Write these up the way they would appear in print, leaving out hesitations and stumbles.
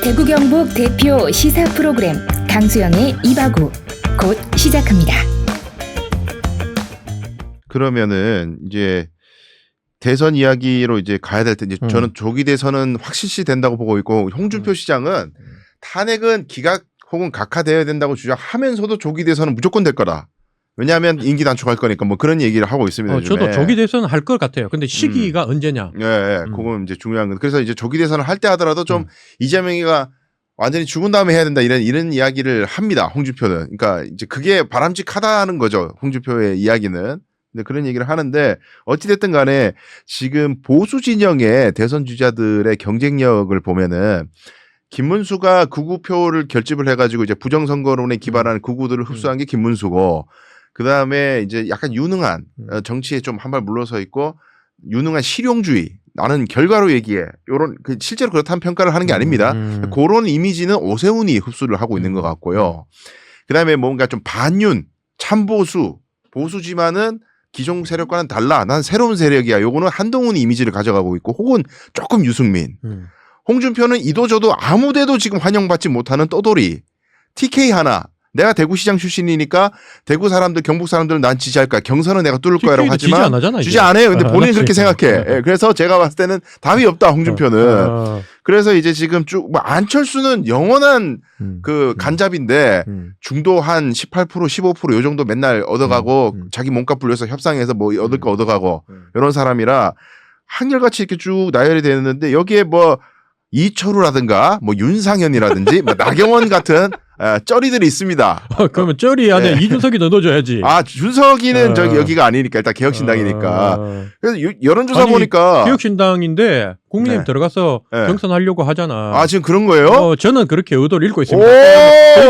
대구 경북 대표 시사 프로그램 강수영의 이바구 곧 시작합니다. 그러면은 이제 대선 이야기로 이제 가야 될 텐데 저는 조기 대선은 확실시 된다고 보고 있고 홍준표 시장은 탄핵은 기각 혹은 각하되어야 된다고 주장하면서도 조기 대선은 무조건 될 거다. 왜냐하면 임기 단축할 거니까 뭐 그런 얘기를 하고 있습니다. 저도 조기 대선 할 것 같아요. 근데 시기가 언제냐? 예, 그건 이제 중요한 건. 그래서 이제 조기 대선을 할 때 하더라도 좀 이재명이가 완전히 죽은 다음에 해야 된다 이런 이야기를 합니다. 홍준표는. 그러니까 이제 그게 바람직하다는 거죠. 홍준표의 이야기는. 근데 그런 얘기를 하는데 어찌됐든 간에 지금 보수 진영의 대선 주자들의 경쟁력을 보면은 김문수가 구구표를 결집을 해가지고 이제 부정선거론에 기반한 구구들을 흡수한 게 김문수고 그 다음에 이제 약간 유능한 정치에 좀 한 발 물러서 있고 유능한 실용주의 나는 결과로 얘기해 요런 그 실제로 그렇다는 평가를 하는 게 아닙니다. 그런 이미지는 오세훈이 흡수를 하고 있는 것 같고요. 그 다음에 뭔가 좀 반윤 참보수 보수지만은 기존 세력과는 달라. 난 새로운 세력이야. 요거는 한동훈 이미지를 가져가고 있고 혹은 조금 유승민. 홍준표는 이도저도 아무데도 지금 환영받지 못하는 떠돌이. TK 하나. 내가 대구시장 출신이니까 대구 사람들 경북 사람들은 난 지지할 거야. 경선은 내가 뚫을 거야라고 하지만 지지 안 하잖아, 지지 안 해요. 근데 본인이 그렇게 생각해. 예, 그래서 제가 봤을 때는 답이 없다 홍준표는. 그래서 이제 지금 쭉 뭐 안철수는 영원한 그 간잡인데 중도 한 18% 15% 요 정도 맨날 얻어가고 자기 몸값 불려서 협상해서 뭐 얻을 거 얻어가고 이런 사람이라 한결같이 이렇게 쭉 나열이 되는데 여기에 뭐 이철우라든가 뭐 윤상현이라든지 뭐 나경원 같은 쩌리들이 있습니다. 그러면 쩌리 안에 이준석이 넣어줘야지. 아 준석이는 저기 여기가 아니니까 일단 개혁신당이니까. 그래서 여론조사 보니까 개혁신당인데 국민의힘 들어가서 경선하려고 하잖아. 아 지금 그런 거예요? 저는 그렇게 의도를 읽고 있습니다.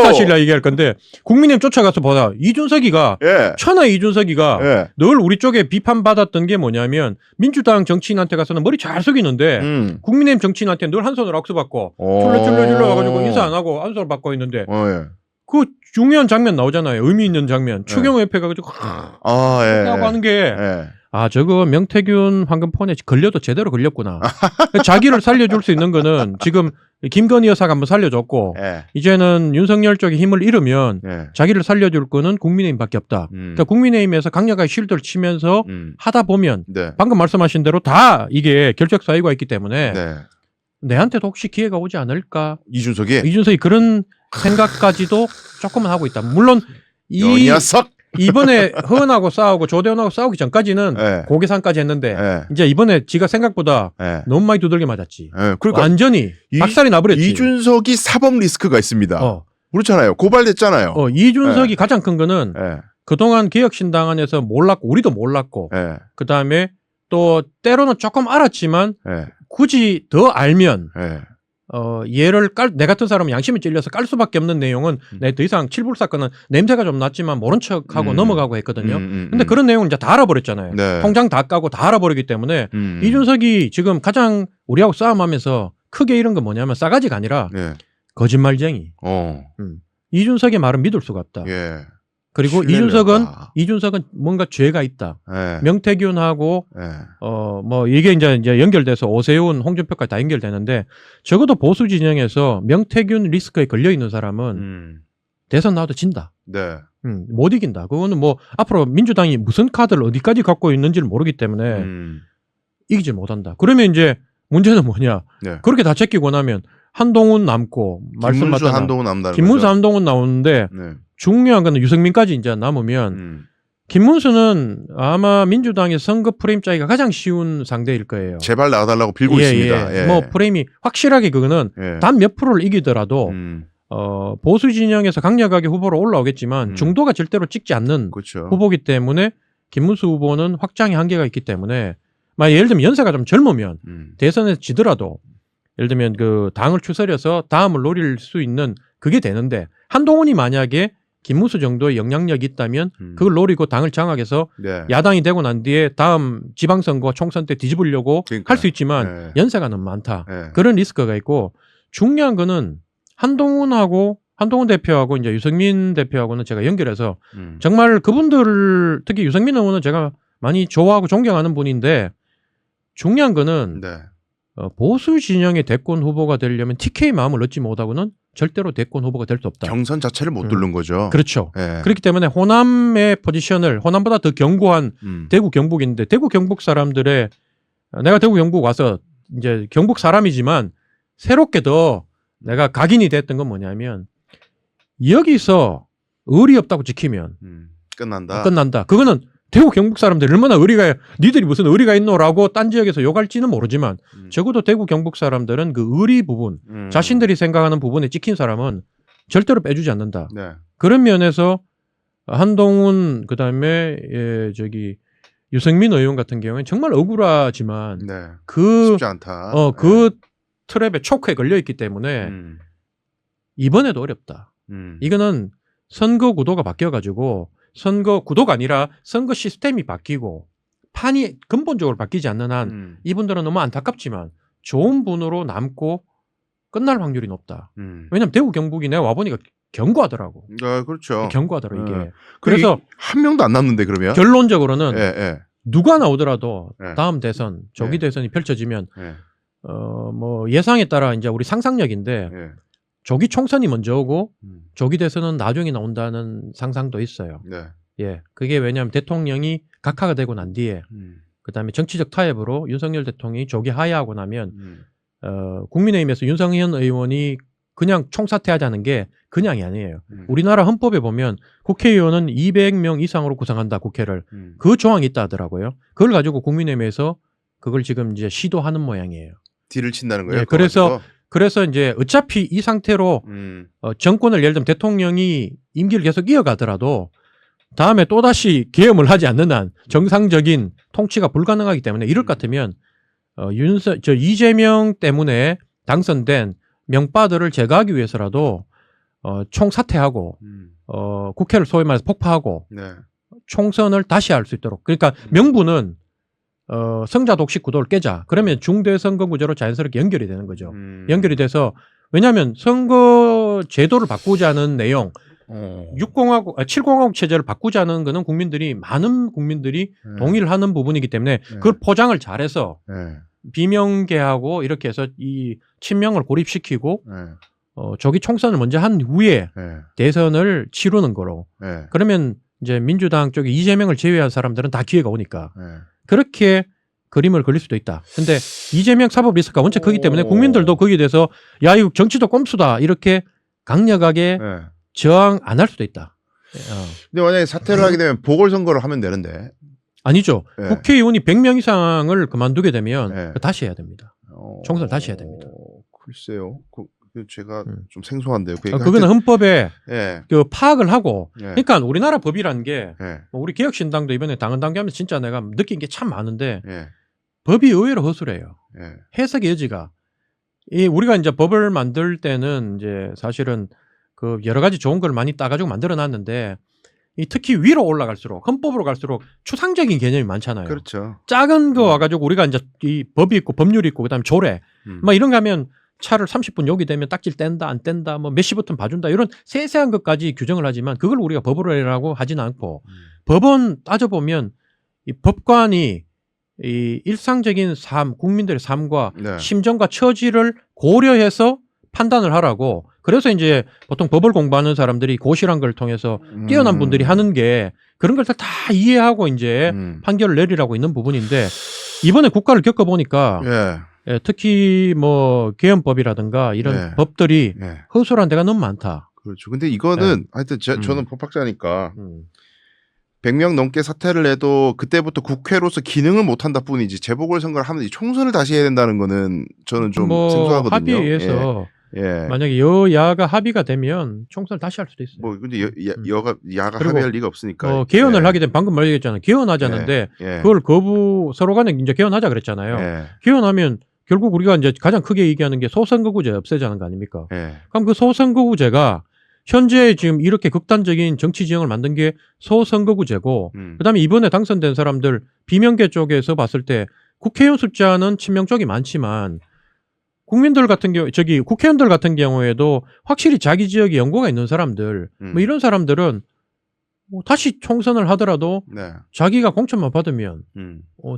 사실이라 얘기할 건데 국민의힘 쫓아가서 보다 이준석이가 천하의 이준석이가 늘 우리 쪽에 비판받았던 게 뭐냐면 민주당 정치인한테 가서는 머리 잘 숙이는데 국민의힘 정치인한테 늘 한 손으로 악수받고 쫄래쫄래 와가지고 인사 안 하고 안수를 받고 있는데 그 중요한 장면 나오잖아요. 의미 있는 장면. 추경호 옆에 가가지고 하고 하는 게 저거 명태균 황금폰에 걸려도 제대로 걸렸구나. 자기를 살려줄 수 있는 거는 지금 김건희 여사가 한번 살려줬고 이제는 윤석열 쪽에 힘을 잃으면 자기를 살려줄 거는 국민의힘밖에 없다. 그러니까 국민의힘에서 강력하게 쉴드를 치면서 하다 보면 방금 말씀하신 대로 다 이게 결적 사유가 있기 때문에 내한테도 혹시 기회가 오지 않을까? 이준석이 그런 생각까지도 조금은 하고 있다. 물론 이 녀석 이번에 허은하고 싸우고 조대원하고 싸우기 전까지는 고계산까지 했는데 이제 이번에 지가 생각보다 너무 많이 두들겨 맞았지. 그러니까 완전히 박살이 나버렸지. 이준석이 사법 리스크가 있습니다. 그렇잖아요. 고발됐잖아요. 이준석이 가장 큰 거는 그동안 개혁신당 안에서 몰랐고 우리도 몰랐고 그다음에 또 때로는 조금 알았지만 굳이 더 알면 얘를 내 같은 사람은 양심이 찔려서 깔 수밖에 없는 내용은 내 더 이상 칠불 사건은 냄새가 좀 났지만 모른 척하고 넘어가고 했거든요. 근데 그런 내용을 이제 다 알아버렸잖아요. 통장 다 까고 다 알아버리기 때문에 이준석이 지금 가장 우리하고 싸움하면서 크게 잃은 건 뭐냐면 싸가지가 아니라 거짓말쟁이. 이준석의 말은 믿을 수가 없다. 그리고 이준석은 뭔가 죄가 있다. 명태균하고 뭐 이게 이제 연결돼서 오세훈, 홍준표까지 다 연결되는데 적어도 보수 진영에서 명태균 리스크에 걸려 있는 사람은 대선 나와도 진다. 못 이긴다. 그거는 뭐 앞으로 민주당이 무슨 카드를 어디까지 갖고 있는지를 모르기 때문에 이기지 못한다. 그러면 이제 문제는 뭐냐? 그렇게 다 제끼고 나면 한동훈 남고 김문수 한동훈 남다는 김문수 한동훈 나오는데 중요한 건 유승민까지 이제 남으면 김문수는 아마 민주당의 선거 프레임 짜기가 가장 쉬운 상대일 거예요. 제발 나와달라고 빌고 있습니다. 뭐 프레임이 확실하게 그거는 단 몇 프로를 이기더라도 보수 진영에서 강력하게 후보로 올라오겠지만 중도가 절대로 찍지 않는 후보이기 때문에 김문수 후보는 확장의 한계가 있기 때문에 예를 들면 연세가 좀 젊으면 대선에서 지더라도 예를 들면 그 당을 추스려서 다음을 노릴 수 있는 그게 되는데 한동훈이 만약에 김문수 정도의 영향력이 있다면 그걸 노리고 당을 장악해서 야당이 되고 난 뒤에 다음 지방선거 총선 때 뒤집으려고 할 수 있지만 연세가 너무 많다. 그런 리스크가 있고 중요한 거는 한동훈 대표하고 이제 유승민 대표하고는 제가 연결해서 정말 그분들을 특히 유승민 의원은 제가 많이 좋아하고 존경하는 분인데 중요한 거는 보수 진영의 대권 후보가 되려면 TK 마음을 얻지 못하고는 절대로 대권 후보가 될 수 없다. 경선 자체를 못 뚫는 거죠. 그렇죠. 예. 그렇기 때문에 호남의 포지션을 호남보다 더 견고한 대구 경북인데 대구 경북 사람들의 내가 대구 경북 와서 이제 경북 사람이지만 새롭게 더 내가 각인이 됐던 건 뭐냐면 여기서 의리 없다고 지키면 끝난다. 그거는 대구 경북 사람들이 얼마나 의리가 니들이 무슨 의리가 있노라고 딴 지역에서 욕할지는 모르지만 적어도 대구 경북 사람들은 그 의리 부분 자신들이 생각하는 부분에 찍힌 사람은 절대로 빼주지 않는다. 네. 그런 면에서 한동훈 그다음에 유승민 의원 같은 경우에는 정말 억울하지만 네. 그 쉽지 않다. 그 트랩에 초크에 걸려 있기 때문에 이번에도 어렵다. 이거는 선거 구도가 바뀌어가지고 선거 구도가 아니라 선거 시스템이 바뀌고 판이 근본적으로 바뀌지 않는 한 이분들은 너무 안타깝지만 좋은 분으로 남고 끝날 확률이 높다. 왜냐하면 대구 경북이 내가 와보니까 견고하더라고. 아, 그렇죠. 견고하더라 이게. 그래서 한 명도 안 남는데 그러면 결론적으로는 예. 누가 나오더라도 예. 다음 대선 조기 대선이 펼쳐지면 예. 뭐 예상에 따라 이제 우리 상상력인데 예. 조기 총선이 먼저 오고 조기 대선은 나중에 나온다는 상상도 있어요. 네. 예, 그게 왜냐하면 대통령이 각하가 되고 난 뒤에 그다음에 정치적 타협으로 윤석열 대통령이 조기 하야하고 나면 국민의힘에서 윤석열 의원이 그냥 총사퇴하자는 게 그냥이 아니에요. 우리나라 헌법에 보면 국회의원은 200명 이상으로 구성한다 국회를. 그 조항이 있다 하더라고요. 그걸 가지고 국민의힘에서 그걸 지금 이제 시도하는 모양이에요. 딜을 친다는 거예요. 예, 그래서 이제 어차피 이 상태로 정권을 예를 들면 대통령이 임기를 계속 이어가더라도 다음에 또다시 계엄을 하지 않는 한 정상적인 통치가 불가능하기 때문에 이럴 것 같으면 이재명 때문에 당선된 명빠들을 제거하기 위해서라도 총사퇴하고 국회를 소위 말해서 폭파하고 네. 총선을 다시 할 수 있도록 그러니까 명분은 성자 독식 구도를 깨자. 그러면 중대선거구제로 자연스럽게 연결이 되는 거죠. 연결이 돼서 왜냐하면 선거 제도를 바꾸자는 내용 7공화국 체제를 바꾸자는 거는 많은 국민들이 동의를 하는 부분이기 때문에 그걸 포장을 잘해서 비명계하고 이렇게 해서 이 친명을 고립시키고 조기 총선을 먼저 한 후에 대선을 치르는 거로 그러면 이제 민주당 쪽에 이재명을 제외한 사람들은 다 기회가 오니까 그렇게 그림을 그릴 수도 있다. 근데 이재명 사법 리스크가 원체 크기 때문에 국민들도 거기에 대해서 야 이거 정치도 꼼수다 이렇게 강력하게 저항 안 할 수도 있다. 근데 만약에 사퇴를 하게 되면 보궐선거를 하면 되는데 아니죠. 국회의원이 100명 이상을 그만두게 되면 다시 해야 됩니다. 총선을 다시 해야 됩니다. 글쎄요. 제가 좀 생소한데요. 그거는 헌법에 그 파악을 하고 그러니까 우리나라 법이라는 게 우리 개혁신당도 이번에 당헌 당규하면서 진짜 내가 느낀 게 참 많은데 법이 의외로 허술해요. 해석의 여지가 우리가 이제 법을 만들 때는 이제 사실은 그 여러 가지 좋은 걸 많이 따가지고 만들어 놨는데 특히 위로 올라갈수록 헌법으로 갈수록 추상적인 개념이 많잖아요. 그렇죠. 작은 거 와가지고 우리가 이제 이 법이 있고 법률이 있고 그다음에 조례 막 이런 거 하면 차를 30분 여기 되면 딱지를 뗀다 안 뗀다 뭐 몇 시부터 봐준다 이런 세세한 것까지 규정을 하지만 그걸 우리가 법으로 해라고 하지는 않고 법은 따져보면 이 법관이 이 일상적인 삶 국민들의 삶과 심정과 처지를 고려해서 판단을 하라고 그래서 이제 보통 법을 공부하는 사람들이 고시란 걸 통해서 뛰어난 분들이 하는 게 그런 걸 다 이해하고 이제 판결을 내리라고 있는 부분인데 이번에 국가를 겪어보니까 특히 뭐 계엄법이라든가 이런 법들이 허술한 데가 너무 많다. 그렇죠. 근데 이거는 하여튼 저는 법학자니까 100명 넘게 사퇴를 해도 그때부터 국회로서 기능을 못한다 뿐이지 재보궐선거를 하면 총선을 다시 해야 된다는 거는 저는 좀 생소하거든요. 합의에 의해서 만약에 여야가 합의가 되면 총선을 다시 할 수도 있어요. 뭐 근데 야가 합의할 리가 없으니까. 개헌을 하게 되면 방금 말했잖아요. 개헌하자는데 그걸 서로 간에 이제 개헌하자 그랬잖아요. 개헌하면 결국 우리가 이제 가장 크게 얘기하는 게 소선거구제 없애자는 거 아닙니까? 그럼 그 소선거구제가 현재 지금 이렇게 극단적인 정치 지형을 만든 게 소선거구제고 그다음에 이번에 당선된 사람들 비명계 쪽에서 봤을 때 국회의원 숫자는 친명 쪽이 많지만 국민들 같은 경우 국회의원들 같은 경우에도 확실히 자기 지역에 연고가 있는 사람들 뭐 이런 사람들은 뭐 다시 총선을 하더라도 자기가 공천만 받으면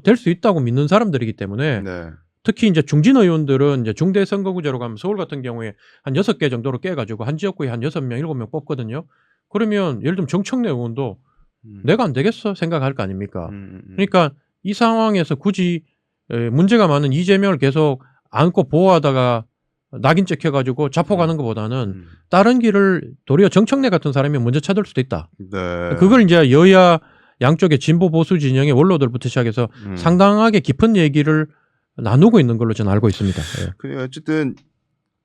될 수 있다고 믿는 사람들이기 때문에 특히 이제 중진 의원들은 이제 중대 선거구제로 가면 서울 같은 경우에 한 6개 정도로 깨가지고 한 지역구에 한 6명, 7명 뽑거든요. 그러면 예를 들면 정청래 의원도 내가 안 되겠어 생각할 거 아닙니까? 그러니까 이 상황에서 굳이 문제가 많은 이재명을 계속 안고 보호하다가 낙인 찍혀가지고 자포가는 것보다는 다른 길을 도리어 정청래 같은 사람이 먼저 찾을 수도 있다. 네. 그걸 이제 여야 양쪽의 진보 보수 진영의 원로들부터 시작해서 상당하게 깊은 얘기를 나누고 있는 걸로 저는 알고 있습니다. 예. 그래 어쨌든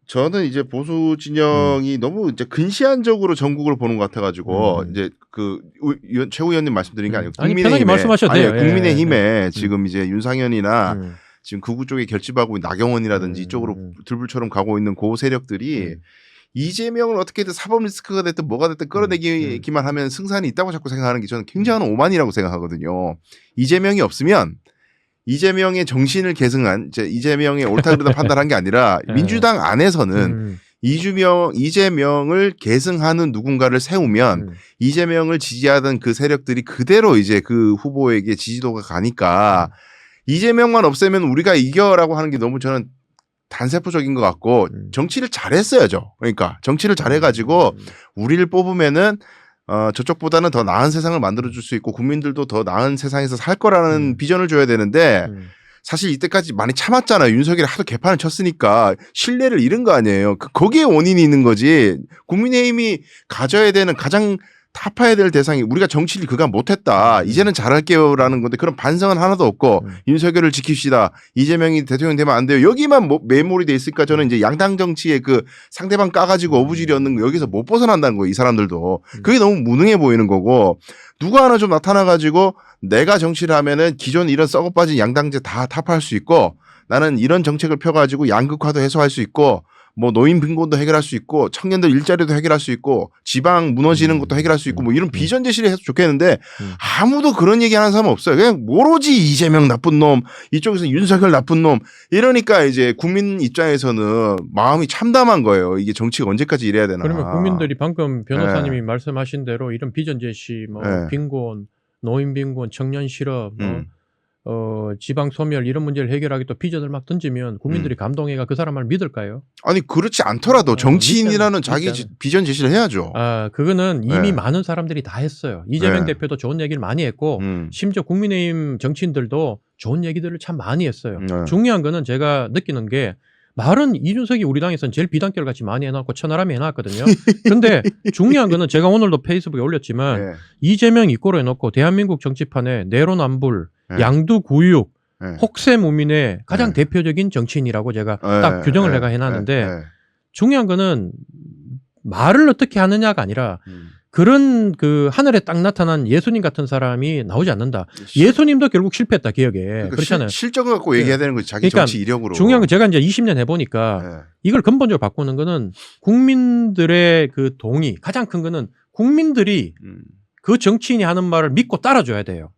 저는 이제 보수 진영이 너무 이제 근시안적으로 전국을 보는 것 같아가지고 이제 그 최고 의원님 말씀드린 게 아니고 아니 편하게 말씀하셔도 돼요. 국민의힘에 지금 이제 윤상현이나 지금 극우 쪽에 결집하고 있는 나경원이라든지 이쪽으로 들불처럼 가고 있는 그 세력들이 이재명을 어떻게든 사법 리스크가 됐든 뭐가 됐든 끌어내기만 하면 승산이 있다고 자꾸 생각하는 게 저는 굉장한 오만이라고 생각하거든요. 이재명이 없으면 이재명의 정신을 계승한 이제 이재명의 옳다 그르다 판단한 게 아니라 민주당 안에서는 이재명을 계승하는 누군가를 세우면 이재명을 지지하던 그 세력들이 그대로 이제 그 후보에게 지지도가 가니까 이재명만 없애면 우리가 이겨라고 하는 게 너무 저는 단세포적인 것 같고 정치를 잘했어야죠. 그러니까 정치를 잘해가지고 우리를 뽑으면은 저쪽보다는 더 나은 세상을 만들어줄 수 있고 국민들도 더 나은 세상에서 살 거라는 비전을 줘야 되는데 사실 이때까지 많이 참았잖아요. 윤석열이 하도 개판을 쳤으니까 신뢰를 잃은 거 아니에요. 거기에 원인이 있는 거지. 국민의힘이 가져야 되는 가장 타파해야 될 대상이 우리가 정치를 그간 못했다. 이제는 잘할게요라는 건데 그런 반성은 하나도 없고 윤석열을 지킵시다. 이재명이 대통령 되면 안 돼요. 여기만 매몰이 돼 있으니까 저는 이제 양당 정치의 그 상대방 까가지고 어부질이 얻는 거 여기서 못 벗어난다는 거예요. 이 사람들도. 그게 너무 무능해 보이는 거고 누가 하나 좀 나타나가지고 내가 정치를 하면은 기존 이런 썩어빠진 양당제 다 타파할 수 있고 나는 이런 정책을 펴가지고 양극화도 해소할 수 있고 뭐 노인 빈곤도 해결할 수 있고 청년들 일자리도 해결할 수 있고 지방 무너지는 것도 해결할 수 있고 뭐 이런 비전 제시를 해서 좋겠는데 아무도 그런 얘기 하는 사람 없어요. 그냥 오로지 이재명 나쁜 놈 이쪽에서 윤석열 나쁜 놈 이러니까 이제 국민 입장에서는 마음이 참담한 거예요. 이게 정치가 언제까지 이래야 되나. 그러면 국민들이 방금 변호사님이 말씀하신 대로 이런 비전 제시 뭐 빈곤 노인 빈곤 청년 실업 지방 소멸 이런 문제를 해결하기 또 비전을 막 던지면 국민들이 감동해가 그 사람 말 믿을까요? 아니 그렇지 않더라도 정치인이라는 자기 비전 제시를 해야죠. 그거는 이미 많은 사람들이 다 했어요. 이재명 대표도 좋은 얘기를 많이 했고 심지어 국민의힘 정치인들도 좋은 얘기들을 참 많이 했어요. 중요한 거는 제가 느끼는 게 말은 이준석이 우리 당에서는 제일 비단결 같이 많이 해놨고 천하람이 해놨거든요. 그런데 중요한 거는 제가 오늘도 페이스북에 올렸지만 이재명 이꼬로 해놓고 대한민국 정치판에 내로남불 양두구육, 혹세무민의 가장 대표적인 정치인이라고 제가 딱 규정을 내가 해놨는데 중요한 거는 말을 어떻게 하느냐가 아니라 그런 그 하늘에 딱 나타난 예수님 같은 사람이 나오지 않는다. 예수님도 결국 실패했다 기억에. 그러니까 그렇잖아요. 실적을 갖고 얘기해야 되는 거지. 자기 그러니까 정치 이력으로. 중요한 건 제가 이제 20년 해보니까 이걸 근본적으로 바꾸는 거는 국민들의 그 동의. 가장 큰 거는 국민들이 그 정치인이 하는 말을 믿고 따라줘야 돼요.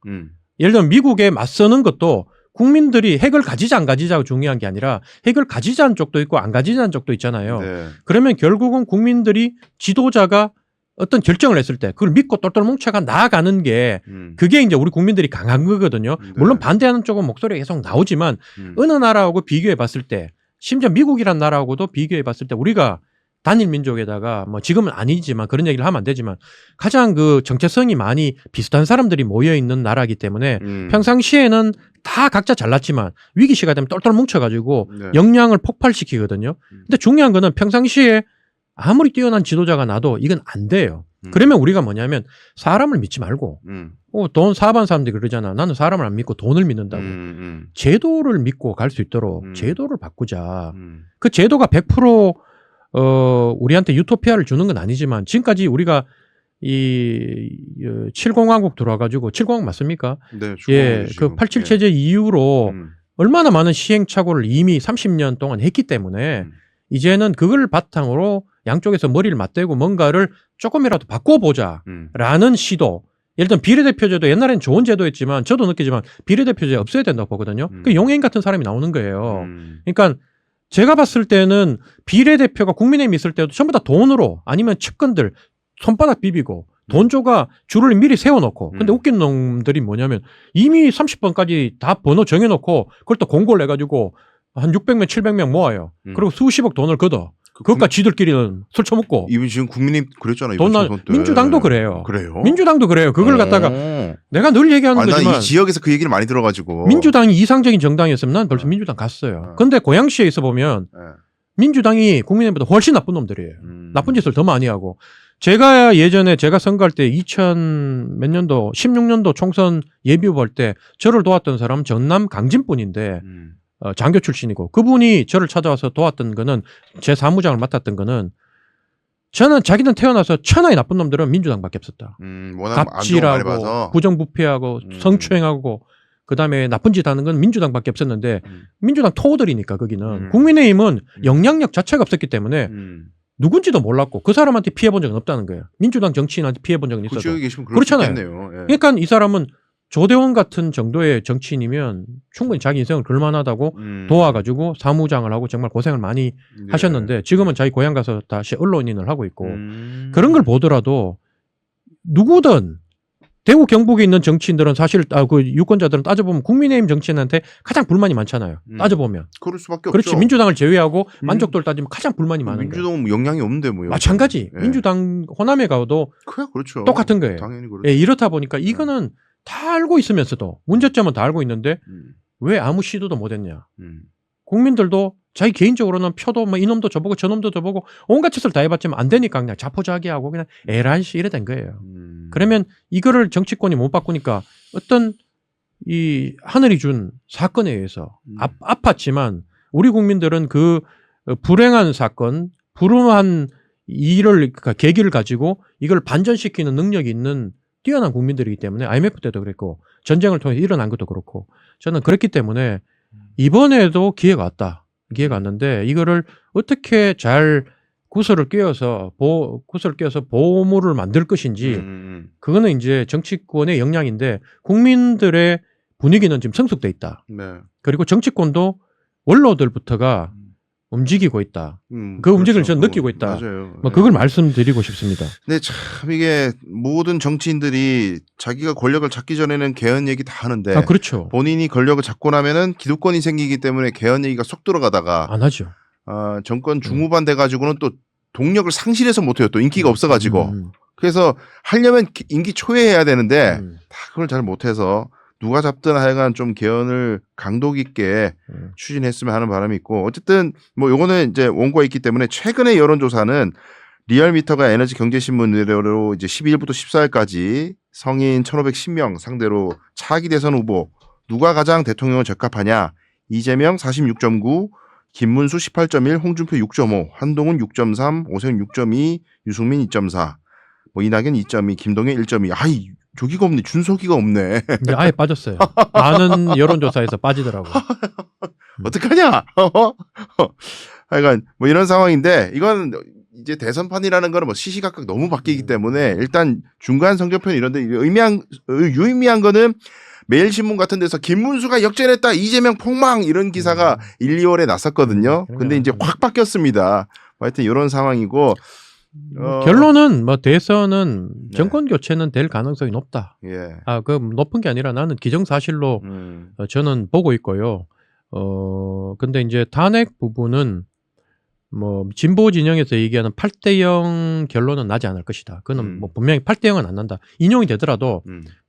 예를 들면 미국에 맞서는 것도 국민들이 핵을 가지자 안 가지자가 중요한 게 아니라 핵을 가지자는 쪽도 있고 안 가지자는 쪽도 있잖아요. 그러면 결국은 국민들이 지도자가 어떤 결정을 했을 때 그걸 믿고 똘똘 뭉쳐가 나아가는 게 그게 이제 우리 국민들이 강한 거거든요. 물론 반대하는 쪽은 목소리가 계속 나오지만 어느 나라하고 비교해 봤을 때 심지어 미국이란 나라하고도 비교해 봤을 때 우리가 단일 민족에다가 뭐 지금은 아니지만 그런 얘기를 하면 안 되지만 가장 그 정체성이 많이 비슷한 사람들이 모여 있는 나라이기 때문에 평상시에는 다 각자 잘났지만 위기 시가 되면 똘똘 뭉쳐가지고 역량을 폭발시키거든요. 근데 중요한 거는 평상시에 아무리 뛰어난 지도자가 나도 이건 안 돼요. 그러면 우리가 뭐냐면 사람을 믿지 말고 돈 사업하는 사람들이 그러잖아. 나는 사람을 안 믿고 돈을 믿는다고. 제도를 믿고 갈 수 있도록 제도를 바꾸자. 그 제도가 100% 우리한테 유토피아를 주는 건 아니지만 지금까지 우리가 이 7공화국 들어와가지고 7공화국 맞습니까? 네, 예, 그 87 체제 이후로 얼마나 많은 시행착오를 이미 30년 동안 했기 때문에 이제는 그걸 바탕으로 양쪽에서 머리를 맞대고 뭔가를 조금이라도 바꿔보자라는 시도. 예를 들면 비례대표제도 옛날엔 좋은 제도였지만 저도 느끼지만 비례대표제 없어야 된다고 보거든요. 그 용해인 같은 사람이 나오는 거예요. 그러니까 제가 봤을 때는 비례대표가 국민의힘 있을 때도 전부 다 돈으로 아니면 측근들 손바닥 비비고 돈 줘가 줄을 미리 세워놓고 근데 웃긴 놈들이 뭐냐면 이미 30번까지 다 번호 정해놓고 그걸 또 공고를 해가지고 한 600명, 700명 모아요. 그리고 수십억 돈을 걷어. 그것과 지들끼리는 술 처먹고. 이분 지금 국민님 그랬잖아요. 돈 민주당도 그래요. 그래요? 민주당도 그래요. 그걸 갖다가 내가 늘 얘기하는 거지만 난 이 지역에서 그 얘기를 많이 들어가지고 민주당이 이상적인 정당이었으면 난 벌써 민주당 갔어요. 근데 고양시에 있어 보면 민주당이 국민의힘보다 훨씬 나쁜 놈들이에요. 나쁜 짓을 더 많이 하고. 제가 예전에 제가 선거할 때 2000 몇 년도 16년도 총선 예비 후보 할 때 저를 도왔던 사람은 전남 강진분인데 장교 출신이고 그분이 저를 찾아와서 도왔던 거는 제 사무장을 맡았던 거는 저는 자기는 태어나서 천하의 나쁜 놈들은 민주당밖에 없었다. 갑질하고 부정부패하고 성추행하고 그다음에 나쁜 짓 하는 건 민주당밖에 없었는데 민주당 토호들이니까 거기는 국민의힘은 영향력 자체가 없었기 때문에 누군지도 몰랐고 그 사람한테 피해본 적은 없다는 거예요. 민주당 정치인한테 피해본 적은 있어도. 지역에 계시면 그렇잖아요. 예. 그러니까 이 사람은 조대원 같은 정도의 정치인이면 충분히 자기 인생을 걸만하다고 도와가지고 사무장을 하고 정말 고생을 많이 하셨는데 지금은 자기 고향 가서 다시 언론인을 하고 있고 그런 걸 보더라도 누구든 대구 경북에 있는 정치인들은 사실 그 유권자들은 따져보면 국민의힘 정치인한테 가장 불만이 많잖아요. 따져보면. 그럴 수밖에 그렇지. 없죠. 민주당을 제외하고 만족도를 따지면 가장 불만이 많은 거예요. 민주당은 영향이 없는데 뭐요. 마찬가지. 예. 민주당 호남에 가도 그렇죠. 똑같은 거예요. 당연히 그렇죠. 예, 이렇다 보니까 이거는 다 알고 있으면서도 문제점은 다 알고 있는데 왜 아무 시도도 못했냐. 국민들도 자기 개인적으로는 표도 뭐 이놈도 줘보고 저놈도 줘보고 온갖 짓을 다 해봤지만 안 되니까 그냥 자포자기하고 그냥 에라이씨 이래 된 거예요. 그러면 이거를 정치권이 못 바꾸니까 어떤 이 하늘이 준 사건에 의해서 아팠지만 우리 국민들은 그 불행한 사건, 불우한 일을 그러니까 계기를 가지고 이걸 반전시키는 능력이 있는 뛰어난 국민들이기 때문에 IMF 때도 그랬고 전쟁을 통해서 일어난 것도 그렇고 저는 그랬기 때문에 이번에도 기회가 왔다. 기회가 왔는데 이거를 어떻게 잘 구슬을 꿰어서 보물을 만들 것인지 그거는 이제 정치권의 역량인데 국민들의 분위기는 지금 성숙돼 있다. 네. 그리고 정치권도 원로들부터가 움직이고 있다. 그 움직임을 저는 느끼고 있다. 맞아요. 뭐 그걸 말씀드리고 싶습니다. 근데 참 이게 모든 정치인들이 자기가 권력을 잡기 전에는 개헌 얘기 다 하는데 그렇죠. 본인이 권력을 잡고 나면은 기득권이 생기기 때문에 개헌 얘기가 쏙 들어가다가 안 하죠. 정권 중후반 돼가지고는 또 동력을 상실해서 못해요. 또 인기가 없어가지고. 그래서 하려면 임기 초에 해야 되는데 다 그걸 잘 못해서 누가 잡든 하여간 좀 개헌을 강도 깊게 추진했으면 하는 바람이 있고 어쨌든 뭐 요거는 이제 원고가 있기 때문에 최근의 여론조사는 리얼미터가 에너지 경제신문 의뢰로 이제 12일부터 14일까지 성인 1,510명 상대로 차기 대선 후보 누가 가장 대통령을 적합하냐 이재명 46.9 김문수 18.1 홍준표 6.5 한동훈 6.3 오세훈 6.2 유승민 2.4 뭐 이낙연 2.2 김동연 1.2 아이 저기가 없네. 준석이가 없네. 이제 아예 빠졌어요. 많은 여론조사에서 빠지더라고요. 어떡하냐? 하여간 뭐 이런 상황인데 이건 이제 대선판이라는 거는 뭐 시시각각 너무 바뀌기 때문에 일단 중간 성적표 이런 데 유의미한 거는 매일신문 같은 데서 김문수가 역전했다. 이재명 폭망 이런 기사가 1, 2월에 났었거든요. 근데 이제 확 바뀌었습니다. 하여튼 이런 상황이고 결론은 뭐 대선은 정권 교체는 될 가능성이 높다. 예. 그 높은 게 아니라 나는 기정사실로 저는 보고 있고요. 근데 이제 탄핵 부분은 뭐 진보 진영에서 얘기하는 8대0 결론은 나지 않을 것이다. 그거는 뭐 분명히 8대0은 안 난다. 인용이 되더라도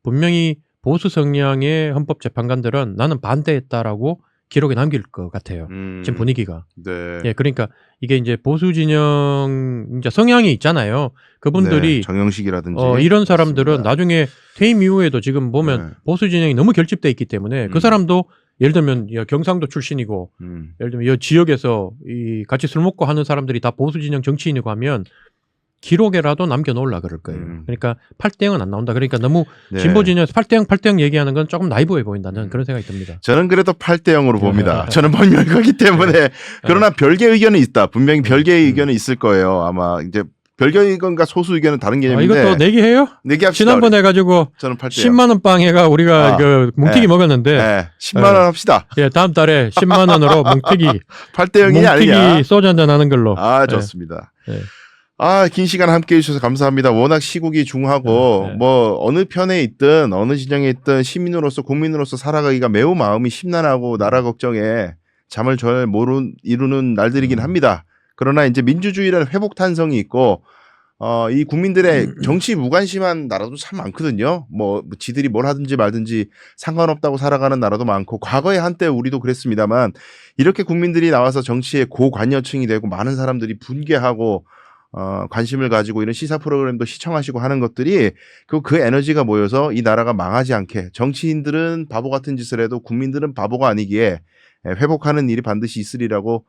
분명히 보수 성향의 헌법재판관들은 나는 반대했다라고 기록에 남길 것 같아요. 지금 분위기가. 네. 예, 그러니까 이게 이제 보수 진영 이제 성향이 있잖아요. 그분들이 네, 정영식이라든지 이런 사람들은 맞습니다. 나중에 퇴임 이후에도 지금 보면 보수 진영이 너무 결집돼 있기 때문에 그 사람도 예를 들면 경상도 출신이고 예를 들면 이 지역에서 이 같이 술 먹고 하는 사람들이 다 보수 진영 정치인이고 하면 기록에라도 남겨놓으려 그럴 거예요. 그러니까 8대0은 안 나온다. 그러니까 너무 네. 진보 진영에서 8대0 얘기하는 건 조금 나이브해 보인다는 그런 생각이 듭니다. 저는 그래도 8대0으로 봅니다. 저는 법률가기 때문에 그러나 별개의 의견은 있다. 분명히 별개의 의견은 있을 거예요. 아마 이제 별개의 의견과 소수 의견은 다른 개념인데 이것도 내기해요? 내기합시다. 지난번에 해가지고 저는 8대요. 10만 원 빵에가 우리가 그 뭉티기 먹었는데 네. 10만 원 합시다. 예, 다음 달에 10만 원으로 뭉티기 8대0이냐 아니냐. 뭉티기 소주 한잔 하는 걸로. 좋습니다. 네. 긴 시간 함께 해주셔서 감사합니다. 워낙 시국이 중하고 뭐 어느 편에 있든 어느 진영에 있든 시민으로서 국민으로서 살아가기가 매우 마음이 심란하고 나라 걱정에 잠을 잘 이루는 날들이긴 합니다. 그러나 이제 민주주의라는 회복 탄성이 있고 이 국민들의 정치 무관심한 나라도 참 많거든요. 뭐 지들이 뭘 하든지 말든지 상관없다고 살아가는 나라도 많고 과거에 한때 우리도 그랬습니다만 이렇게 국민들이 나와서 정치의 고관여층이 되고 많은 사람들이 분개하고 관심을 가지고 이런 시사 프로그램도 시청하시고 하는 것들이 그 에너지가 모여서 이 나라가 망하지 않게 정치인들은 바보 같은 짓을 해도 국민들은 바보가 아니기에 회복하는 일이 반드시 있으리라고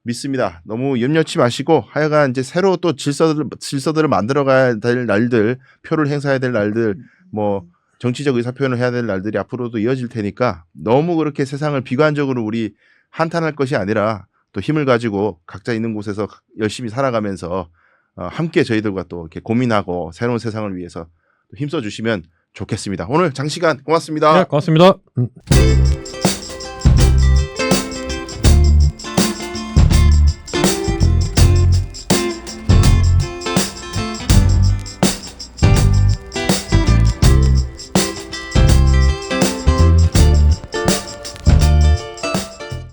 믿습니다. 너무 염려치 마시고 하여간 이제 새로 또 질서들을 만들어가야 될 날들, 표를 행사해야 될 날들, 뭐 정치적 의사 표현을 해야 될 날들이 앞으로도 이어질 테니까 너무 그렇게 세상을 비관적으로 우리 한탄할 것이 아니라 또 힘을 가지고 각자 있는 곳에서 열심히 살아가면서 함께 저희들과 또 이렇게 고민하고 새로운 세상을 위해서 힘써 주시면 좋겠습니다. 오늘 장시간 고맙습니다. 네, 고맙습니다.